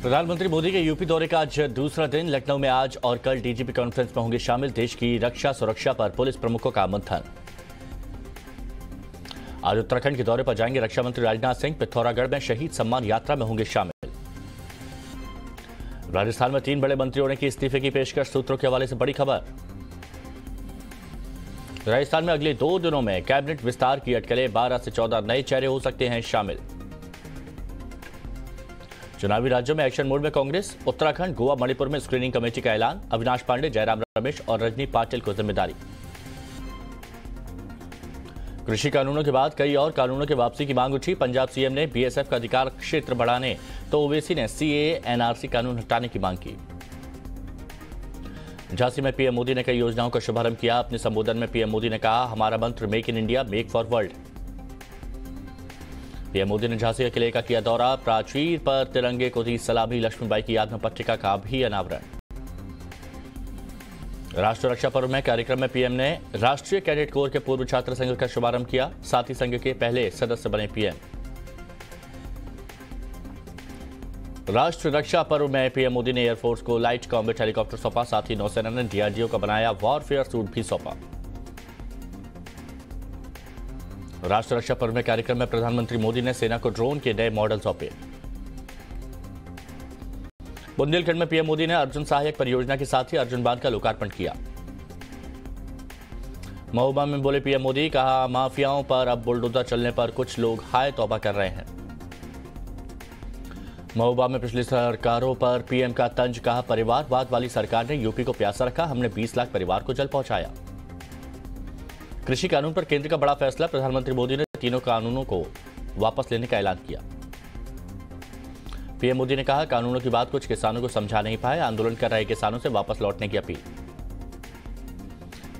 प्रधानमंत्री मोदी के यूपी दौरे का आज दूसरा दिन। लखनऊ में आज और कल डीजीपी कॉन्फ्रेंस में होंगे शामिल। देश की रक्षा सुरक्षा पर पुलिस प्रमुखों का मंथन। आज उत्तराखंड के दौरे पर जाएंगे रक्षा मंत्री राजनाथ सिंह। पिथौरागढ़ में शहीद सम्मान यात्रा में होंगे शामिल। राजस्थान में 3 बड़े मंत्रियों ने की इस्तीफे की पेशकश। सूत्रों के हवाले से बड़ी खबर। राजस्थान में अगले 2 दिनों में कैबिनेट विस्तार की अटकलें। 12 से 14 नए चेहरे हो सकते हैं शामिल। चुनावी राज्यों में एक्शन मोड में कांग्रेस। उत्तराखंड, गोवा, मणिपुर में स्क्रीनिंग कमेटी का ऐलान। अविनाश पांडे, जयराम रमेश और रजनी पाटिल को जिम्मेदारी। कृषि कानूनों के बाद कई और कानूनों की वापसी की मांग उठी। पंजाब सीएम ने बीएसएफ का अधिकार क्षेत्र बढ़ाने तो ओवैसी ने सीएए एनआरसी कानून हटाने की मांग की। झांसी में पीएम मोदी ने कई योजनाओं का शुभारंभ किया। अपने संबोधन में पीएम मोदी ने कहा, हमारा मंत्र make in India, make for world. PM Modi ने झांसी के किले का किया दौरा। प्राचीर पर तिरंगे को दी सलामी। लक्ष्मीबाई की याद में पट्टिका का भी अनावरण। राष्ट्रीय रक्षा पर्व में कार्यक्रम में पीएम ने राष्ट्रीय कैडेट कोर के पूर्व छात्र संघ का शुभारंभ किया। साथ ही संघ के पहले सदस्य बने पीएम। राष्ट्रीय रक्षा पर्व में पीएम मोदी ने एयरफोर्स को लाइट कॉम्बैट हेलीकॉप्टर सौंपा। साथ ही नौसेना ने डीआरडीओ का बनाया वॉरफेयर सूट भी सौंपा। राष्ट्रीय रक्षा पर्व में कार्यक्रम में प्रधानमंत्री मोदी ने सेना को ड्रोन के नए मॉडल सौंपे। बुंदेलखंड में पीएम मोदी ने अर्जुन सहायक परियोजना के साथ ही अर्जुन बांध का लोकार्पण किया। महोबा में बोले पीएम मोदी, कहा माफियाओं पर अब बुलडोजर चलने पर कुछ लोग हाय तौबा कर रहे हैं। महोबा में पिछली सरकारों पर पीएम का तंज। कहा परिवारवाद वाली सरकार ने यूपी को प्यासा रखा, हमने 20 लाख परिवार को जल पहुंचाया। कृषि कानून पर केंद्र का बड़ा फैसला। प्रधानमंत्री मोदी ने तीनों कानूनों को वापस लेने का ऐलान किया। पीएम मोदी ने कहा, कानूनों की बात कुछ किसानों को समझा नहीं पाए, आंदोलन कर रहे किसानों से वापस लौटने की अपील।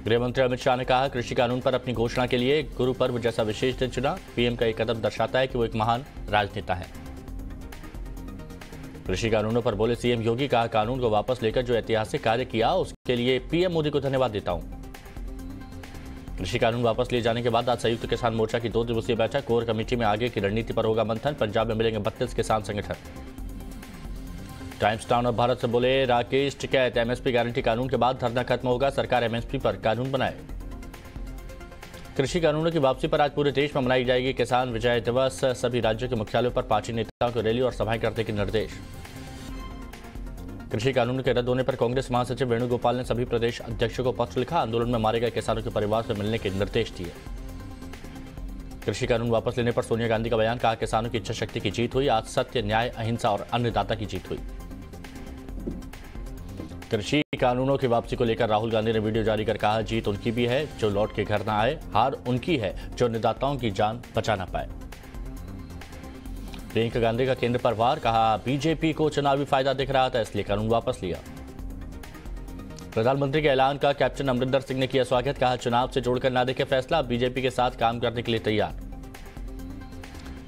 गृह मंत्री अमित शाह ने कहा, कृषि कानून पर अपनी घोषणा के लिए गुरु पर्व जैसा विशेष दिन चुना। पीएम का एक कदम दर्शाता है कि वो एक महान राजनेता है। कृषि कानूनों पर बोले सीएम योगी, कहा कानून को वापस लेकर जो ऐतिहासिक कार्य किया उसके लिए पीएम मोदी को धन्यवाद देता हूं। कृषि कानून वापस लिए जाने के बाद आज संयुक्त किसान मोर्चा की 2 दिवसीय बैठक। कोर कमेटी में आगे की रणनीति पर होगा मंथन। पंजाब में मिलेंगे 32 किसान संगठन। टाइम्स टाउन ऑफ भारत से बोले राकेश टिकैत, एमएसपी गारंटी कानून के बाद धरना खत्म होगा, सरकार एमएसपी पर कानून बनाए। कृषि कानूनों की वापसी पर आज पूरे देश में मनाई जाएगी किसान विजय दिवस। सभी राज्यों के मुख्यालयों पर पार्टी नेताओं को रैली और सभाएं करने के निर्देश। कृषि कानून के रद्द होने पर कांग्रेस महासचिव वेणुगोपाल ने सभी प्रदेश अध्यक्षों को पत्र लिखा। आंदोलन में मारे गए किसानों के परिवार से मिलने के निर्देश दिए। कृषि कानून वापस लेने पर सोनिया गांधी का बयान। कहा किसानों की इच्छा शक्ति की जीत हुई, आज सत्य, न्याय, अहिंसा और अन्नदाता की जीत हुई। कृषि कानूनों की वापसी को लेकर राहुल गांधी ने वीडियो जारी कर कहा, जीत उनकी भी है जो लौट के घर न आए, हार उनकी है जो अन्नदाताओं की जान बचा ना पाए। प्रियंका गांधी का केंद्र पर वार। कहा बीजेपी को चुनावी फायदा दिख रहा था इसलिए कानून वापस लिया। प्रधानमंत्री के ऐलान का कैप्टन अमरिंदर सिंह ने किया स्वागत। कहा चुनाव से जोड़कर ना देखे फैसला, बीजेपी के साथ काम करने के लिए तैयार।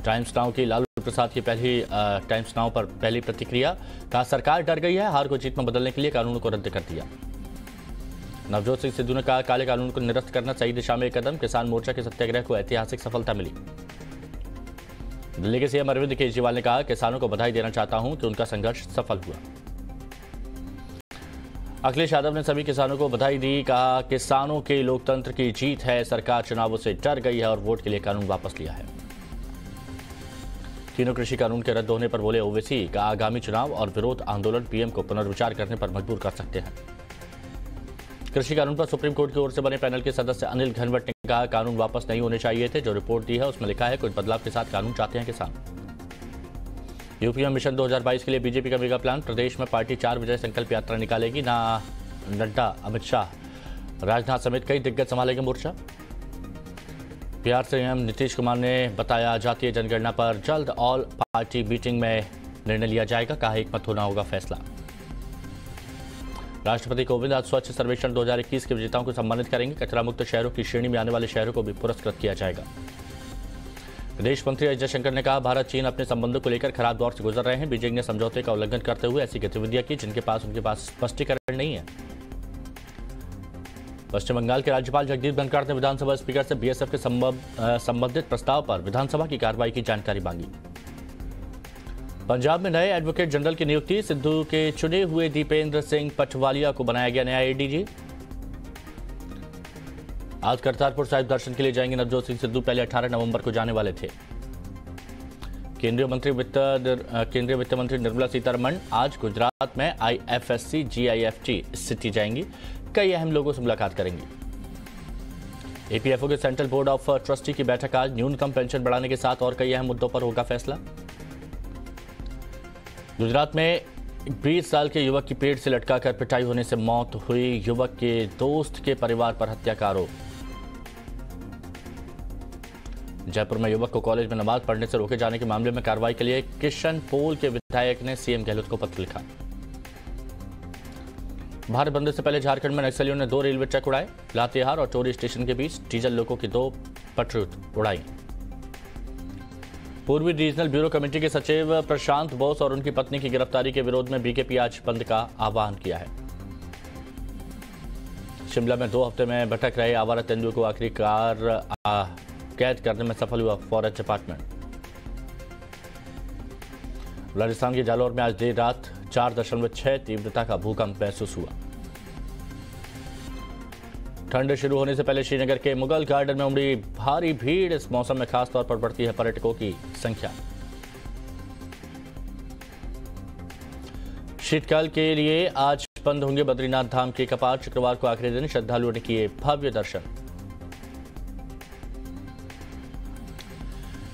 टाइम्स नाउ की लालू प्रसाद की टाइम्स नाउ पर पहली प्रतिक्रिया। कहा सरकार डर गई है, हार को जीत में बदलने के लिए कानून को रद्द कर दिया। नवजोत सिंह सिद्धू ने कहा काले कानून को निरस्त करना सही दिशा में एक कदम। किसान मोर्चा के सत्याग्रह को ऐतिहासिक सफलता मिली। दिल्ली के सीएम अरविंद केजरीवाल ने कहा किसानों को बधाई देना चाहता हूं कि उनका संघर्ष सफल हुआ। अखिलेश यादव ने सभी किसानों को बधाई दी। कहा किसानों के लोकतंत्र की जीत है, सरकार चुनावों से डर गई है और वोट के लिए कानून वापस लिया है। तीनों कृषि कानून के रद्द होने पर बोले ओवैसी, का आगामी चुनाव और विरोध आंदोलन पीएम को पुनर्विचार करने पर मजबूर कर सकते हैं। कृषि कानून पर सुप्रीम कोर्ट की ओर से बने पैनल के सदस्य अनिल घनवट ने कहा कानून वापस नहीं होने चाहिए थे। जो रिपोर्ट दी है उसमें लिखा है कुछ बदलाव के साथ कानून चाहते हैं किसान। यूपी में मिशन 2022 के लिए बीजेपी का मेगा प्लान। प्रदेश में पार्टी 4 विजय संकल्प यात्रा निकालेगी। नड्डा, अमित शाह, राजनाथ समेत कई दिग्गज संभालेंगे मोर्चा। बिहार सीएम नीतीश कुमार ने बताया जातीय जनगणना पर जल्द ऑल पार्टी मीटिंग में निर्णय लिया जाएगा। कहा एकमत होना होगा फैसला। राष्ट्रपति कोविंद आज स्वच्छ सर्वेक्षण 2021 के विजेताओं को सम्मानित करेंगे। कचरा मुक्त शहरों की श्रेणी में आने वाले शहरों को भी पुरस्कृत किया जाएगा। विदेश मंत्री एस जयशंकर ने कहा भारत चीन अपने संबंधों को लेकर खराब दौर से गुजर रहे हैं। बीजिंग ने समझौते का उल्लंघन करते हुए ऐसी गतिविधियां की जिनके पास उनके पास स्पष्टीकरण नहीं है। पश्चिम बंगाल के राज्यपाल जगदीप धनखड़ ने विधानसभा स्पीकर से बीएसएफ के संबंधित प्रस्ताव पर विधानसभा की कार्रवाई की जानकारी मांगी। पंजाब में नए एडवोकेट जनरल की नियुक्ति, सिद्धू के चुने हुए दीपेंद्र सिंह पटवालिया को बनाया गया नया एडीजी। आज करतारपुर साहिब दर्शन के लिए जाएंगे नवजोत सिंह सिद्धू, पहले 18 नवंबर को जाने वाले थे। केंद्रीय वित्त मंत्री निर्मला सीतारमण आज गुजरात में IFSC GIFT सिटी जाएंगी, कई अहम लोगों से मुलाकात करेंगी। APFO के सेंट्रल बोर्ड ऑफ ट्रस्टी की बैठक आज, न्यूनतम पेंशन बढ़ाने के साथ और कई अहम मुद्दों पर होगा फैसला। गुजरात में 20 साल के युवक की पेट से लटकाकर पिटाई होने से मौत हुई, युवक के दोस्त के परिवार पर हत्या का आरोप। जयपुर में युवक को कॉलेज में नमाज पढ़ने से रोके जाने के मामले में कार्रवाई के लिए किशनपोल के विधायक ने सीएम गहलोत को पत्र लिखा। भारत बंद से पहले झारखंड में नक्सलियों ने 2 रेलवे ट्रैक उड़ाए, लातेहार और टोरी स्टेशन के बीच डीजल लोगों की 2 पटरी उड़ाई। पूर्वी रीजनल ब्यूरो कमेटी के सचिव प्रशांत बोस और उनकी पत्नी की गिरफ्तारी के विरोध में बीकेपी आज बंद का आह्वान किया है। शिमला में 2 हफ्ते में भटक रहे आवारा तेंदुए को आखिरकार कैद करने में सफल हुआ फॉरेस्ट डिपार्टमेंट। राजस्थान के जालौर में आज देर रात 4.6 तीव्रता का भूकंप महसूस हुआ। ठंड शुरू होने से पहले श्रीनगर के मुगल गार्डन में उमड़ी भारी भीड़, इस मौसम में खास तौर पर बढ़ती है पर्यटकों की संख्या। शीतकाल के लिए आज बंद होंगे बद्रीनाथ धाम के कपाट, शुक्रवार को आखिरी दिन श्रद्धालुओं ने किए भव्य दर्शन।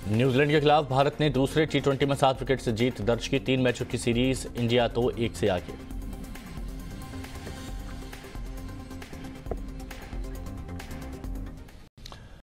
न्यूजीलैंड के खिलाफ भारत ने दूसरे T20 में 7 विकेट से जीत दर्ज की, 3 मैचों की सीरीज, इंडिया तो 1 से आगे।